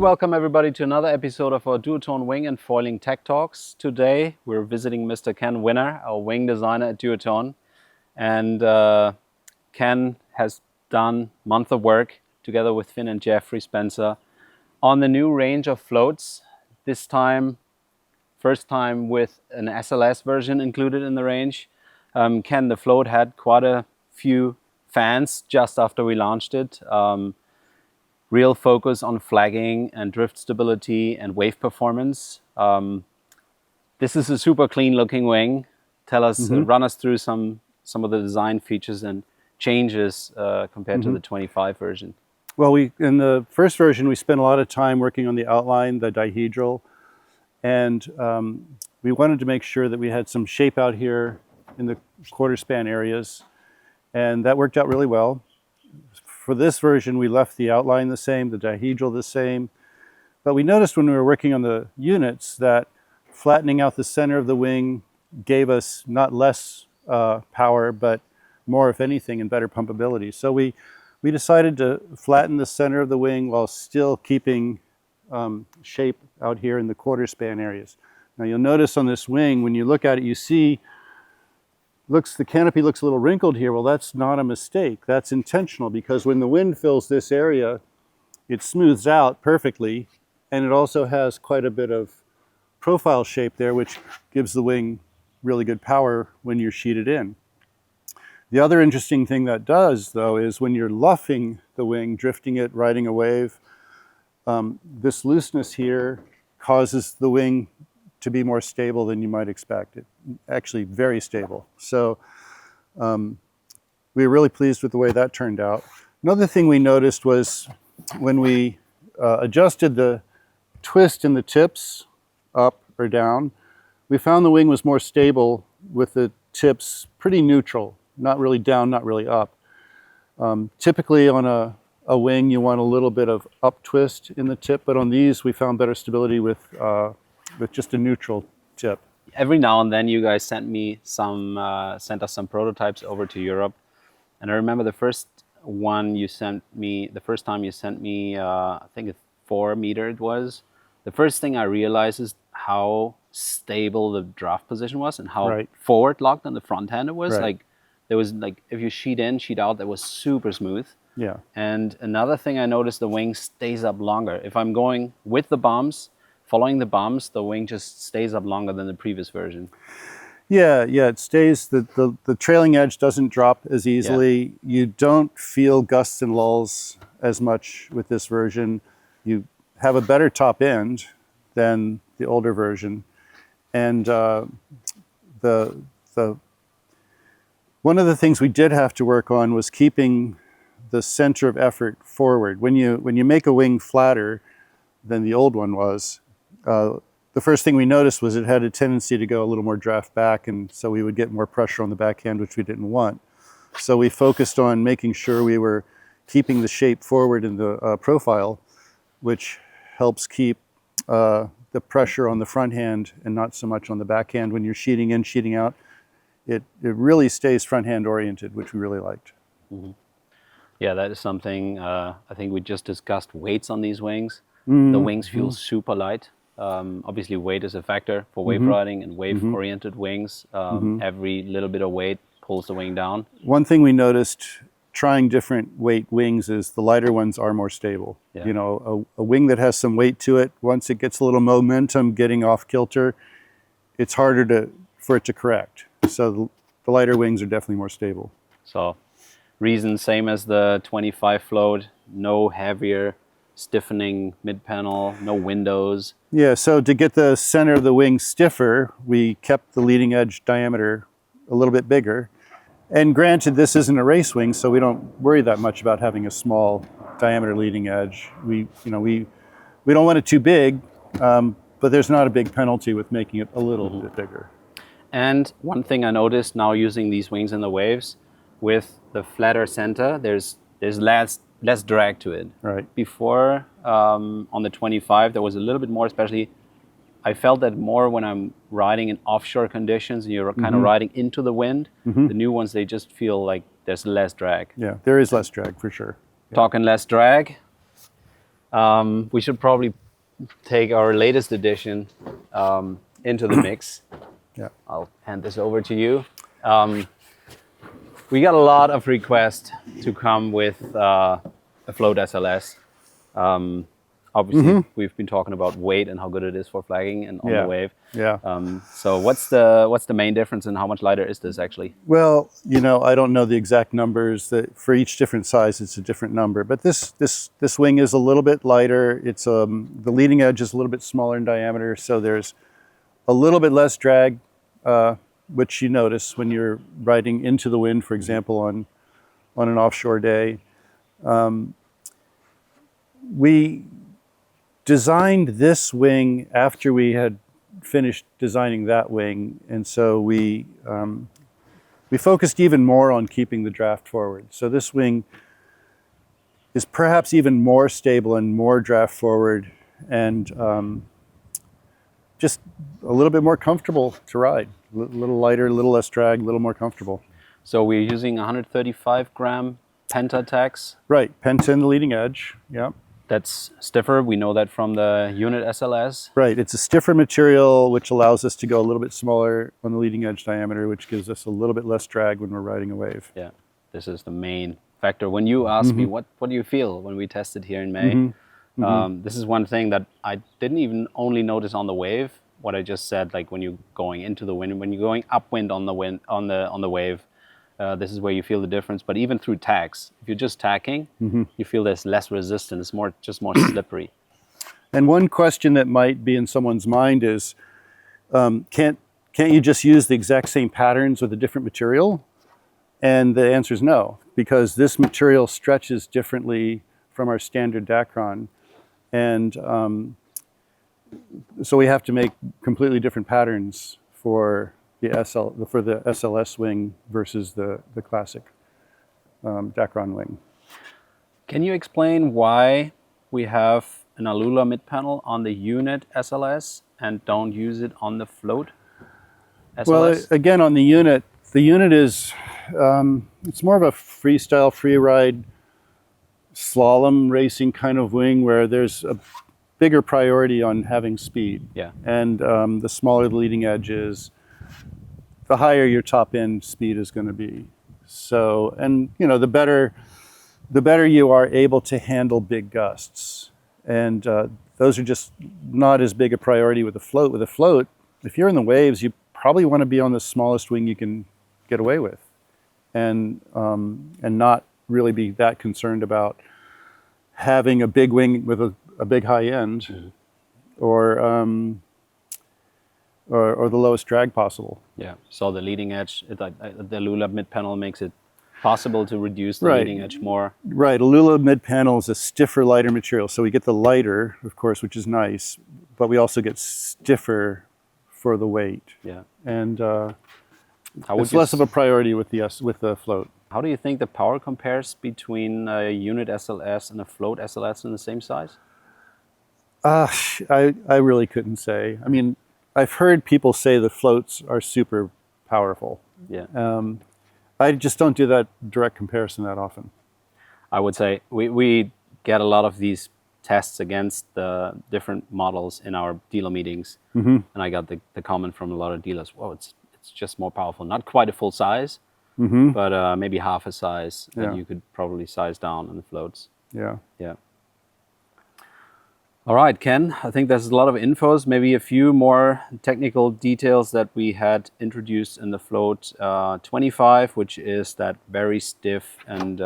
welcome everybody to another episode of our duotone wing and foiling tech talks. Today we're visiting Mr. Ken Winner, our wing designer at Duotone. And Ken has done a month of work together with Finn and Jeffrey Spencer on the new range of floats. This time, first time with an SLS version included in the range. Ken, the float had quite a few fans just after we launched it. Real focus on flagging and drift stability and wave performance. This is a super clean looking wing. Tell us, run us through some of the design features and changes compared to the 25 version. Well, in the first version, we spent a lot of time working on the outline, the dihedral, and we wanted to make sure that we had some shape out here in the quarter span areas, and that worked out really well. For this version, we left the outline the same, the dihedral the same, but we noticed when we were working on the units that flattening out the center of the wing gave us not less power, but more, if anything, and better pumpability. So we decided to flatten the center of the wing while still keeping shape out here in the quarter span areas. Now you'll notice on this wing, when you look at it, you see the canopy looks a little wrinkled here. Well, that's not a mistake. That's intentional, because when the wind fills this area, it smooths out perfectly, and it also has quite a bit of profile shape there, which gives the wing really good power when you're sheeted in. The other interesting thing that does, though, is when you're luffing the wing, drifting it, riding a wave, this looseness here causes the wing to be more stable than you might expect. It actually very stable. So we were really pleased with the way that turned out. Another thing we noticed was when we adjusted the twist in the tips up or down, we found the wing was more stable with the tips pretty neutral, not really down, not really up. Typically on a wing you want a little bit of up twist in the tip, but on these we found better stability with just a neutral tip. Every now and then you guys sent us some prototypes over to Europe. And I remember the first time you sent me, I think a 4 meter it was. The first thing I realized is how stable the draft position was and how forward locked on the front hand it was. Like there was if you sheet in, sheet out, that was super smooth. Yeah. And another thing I noticed, the wing stays up longer. If I'm going with the bumps, following the bumps, the wing just stays up longer than the previous version. Yeah, it stays, the trailing edge doesn't drop as easily. Yeah. You don't feel gusts and lulls as much with this version. You have a better top end than the older version. And one of the things we did have to work on was keeping the center of effort forward. When you make a wing flatter than the old one was, the first thing we noticed was it had a tendency to go a little more draft back, and so we would get more pressure on the backhand, which we didn't want. So we focused on making sure we were keeping the shape forward in the profile, which helps keep the pressure on the front hand and not so much on the backhand. When you're sheeting in, sheeting out, it really stays front hand oriented, which we really liked. Mm-hmm. Yeah, that is something, I think we just discussed weights on these wings. The wings feel super light. Obviously weight is a factor for wave riding and wave oriented wings. Every little bit of weight pulls the wing down. One thing we noticed trying different weight wings is the lighter ones are more stable. Yeah. You know, a wing that has some weight to it, once it gets a little momentum getting off kilter, it's harder for it to correct. So the lighter wings are definitely more stable. So reason same as the 25 float, no heavier stiffening mid-panel, no windows. Yeah, so to get the center of the wing stiffer, we kept the leading edge diameter a little bit bigger. And granted, this isn't a race wing, so we don't worry that much about having a small diameter leading edge. We don't want it too big, but there's not a big penalty with making it a little bit bigger. And one thing I noticed now using these wings in the waves, with the flatter center, there's less drag to it. Right. Before, on the 25, there was a little bit more, especially I felt that more when I'm riding in offshore conditions and you're kind of riding into the wind. The new ones, they just feel like there's less drag. Yeah, there is less drag for sure. Yeah. Talking less drag, We should probably take our latest edition into the mix. Yeah. I'll hand this over to you. We got a lot of requests to come with a Float SLS. Obviously, we've been talking about weight and how good it is for flagging and on the wave. Yeah. So what's the main difference and how much lighter is this actually? Well, you know, I don't know the exact numbers. That for each different size, it's a different number. But this wing is a little bit lighter. It's the leading edge is a little bit smaller in diameter, so there's a little bit less drag, which you notice when you're riding into the wind, for example, on an offshore day. We designed this wing after we had finished designing that wing, and so we focused even more on keeping the draft forward. So this wing is perhaps even more stable and more draft forward, and just a little bit more comfortable to ride. A little lighter, a little less drag, a little more comfortable. So we're using 135 gram Penta tacks. Right, Penta in the leading edge. Yeah. That's stiffer. We know that from the unit SLS. Right. It's a stiffer material, which allows us to go a little bit smaller on the leading edge diameter, which gives us a little bit less drag when we're riding a wave. Yeah, this is the main factor. When you asked me, what do you feel when we tested here in May? This is one thing that I didn't even only notice on the wave. What I just said, like when you're going into the wind, when you're going upwind on the wind on the wave, this is where you feel the difference. But even through tacks, if you're just tacking, you feel there's less resistance. It's just more slippery. And one question that might be in someone's mind is, can't you just use the exact same patterns with a different material? And the answer is no, because this material stretches differently from our standard Dacron, and so we have to make completely different patterns for the SLS wing versus the classic Dacron wing. Can you explain why we have an Alula mid panel on the unit SLS and don't use it on the Float SLS? Well, again, on the unit is it's more of a freestyle, free ride, slalom racing kind of wing where there's a bigger priority on having speed. Yeah. And the smaller the leading edge is, the higher your top end speed is going to be. So, and you know, the better you are able to handle big gusts. And those are just not as big a priority with a float. With a float, if you're in the waves, you probably want to be on the smallest wing you can get away with, and not really be that concerned about having a big wing with a big high end, or the lowest drag possible. Yeah. So the leading edge, the Alula mid panel makes it possible to reduce the leading edge more. Right. Alula mid panel is a stiffer, lighter material, so we get the lighter, of course, which is nice, but we also get stiffer for the weight. Yeah. And it's less of a priority with the float. How do you think the power compares between a unit SLS and a Float SLS in the same size? I really couldn't say. I mean, I've heard people say the floats are super powerful. Yeah. I just don't do that direct comparison that often. I would say we get a lot of these tests against the different models in our dealer meetings, and I got the comment from a lot of dealers, "Whoa, it's just more powerful. Not quite a full size, but maybe half a size that you could probably size down on the floats." Yeah. Yeah. All right, Ken, I think there's a lot of infos, maybe a few more technical details that we had introduced in the Float 25, which is that very stiff and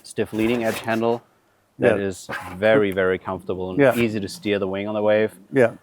stiff leading edge handle that is very, very comfortable and easy to steer the wing on the wave. Yeah.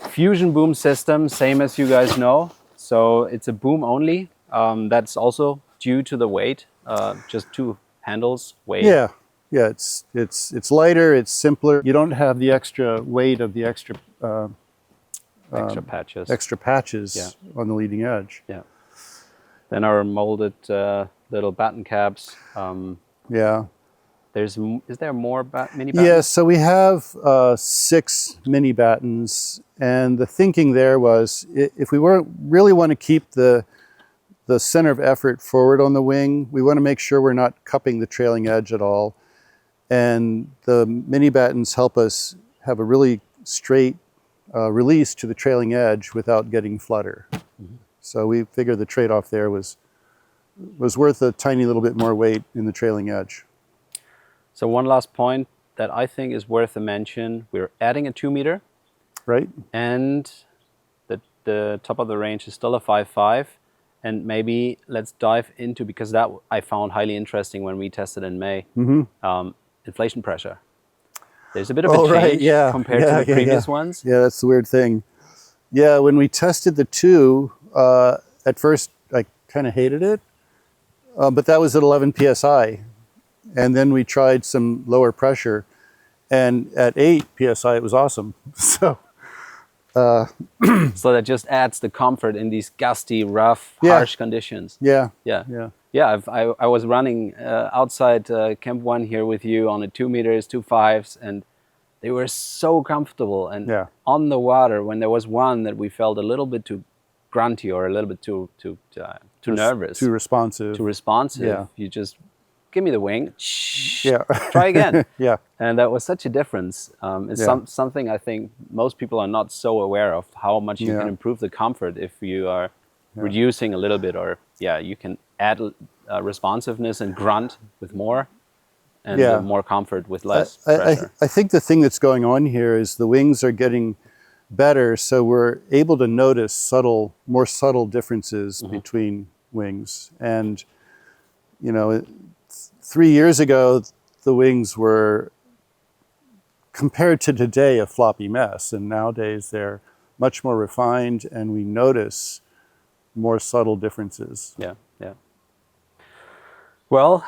Fusion boom system, same as you guys know. So it's a boom only. That's also due to the weight, just two handles, weight. Yeah. Yeah, it's lighter, it's simpler. You don't have the extra weight of the extra patches on the leading edge. Yeah. Then our molded little batten caps. Yeah. Is there more mini battens? Yeah, so we have 6 mini battens, and the thinking there was if we really want to keep the center of effort forward on the wing, we want to make sure we're not cupping the trailing edge at all. And the mini battens help us have a really straight release to the trailing edge without getting flutter. So we figured the trade-off there was worth a tiny little bit more weight in the trailing edge. So one last point that I think is worth a mention, we're adding a 2 meter. Right? And the top of the range is still a 5.5. And maybe let's dive into, because that I found highly interesting when we tested in May, inflation pressure. There's a bit of a change compared to the previous ones. Yeah, that's the weird thing. Yeah, when we tested the 2, at first I kind of hated it, but that was at 11 psi. And then we tried some lower pressure, and at 8 psi it was awesome. So so that just adds the comfort in these gusty, rough, harsh conditions. Yeah. I was running outside Camp 1 here with you on a 2 meters, 2.5s, and they were so comfortable. And on the water, when there was one that we felt a little bit too grunty or a little bit too nervous, too responsive, you just give me the wing. Try again. And that was such a difference. It's something I think most people are not so aware of, how much you can improve the comfort if you are reducing a little bit, or you can add responsiveness and grunt with more, and more comfort with less pressure. I think the thing that's going on here is the wings are getting better, so we're able to notice more subtle differences between wings. And 3 years ago, the wings were, compared to today, a floppy mess. And nowadays they're much more refined, and we notice more subtle differences. Yeah. Well,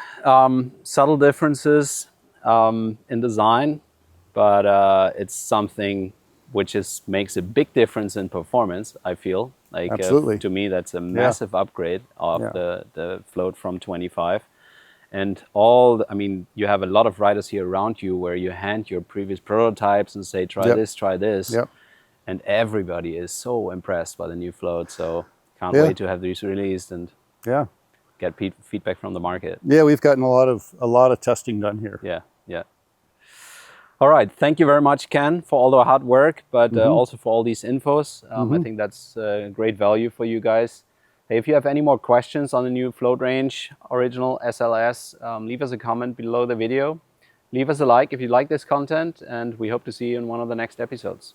subtle differences in design, but it's something which makes a big difference in performance, I feel. Like, absolutely. To me, that's a massive upgrade of the Float from 25. And you have a lot of riders here around you where you hand your previous prototypes and say, try this, try this. And everybody is so impressed by the new Float. So can't wait to have these released and get feedback from the market. Yeah, we've gotten a lot of testing done here. Yeah. All right. Thank you very much, Ken, for all the hard work, but also for all these infos. I think that's great value for you guys. Hey, if you have any more questions on the new Float range, original SLS, leave us a comment below the video. Leave us a like if you like this content, and we hope to see you in one of the next episodes.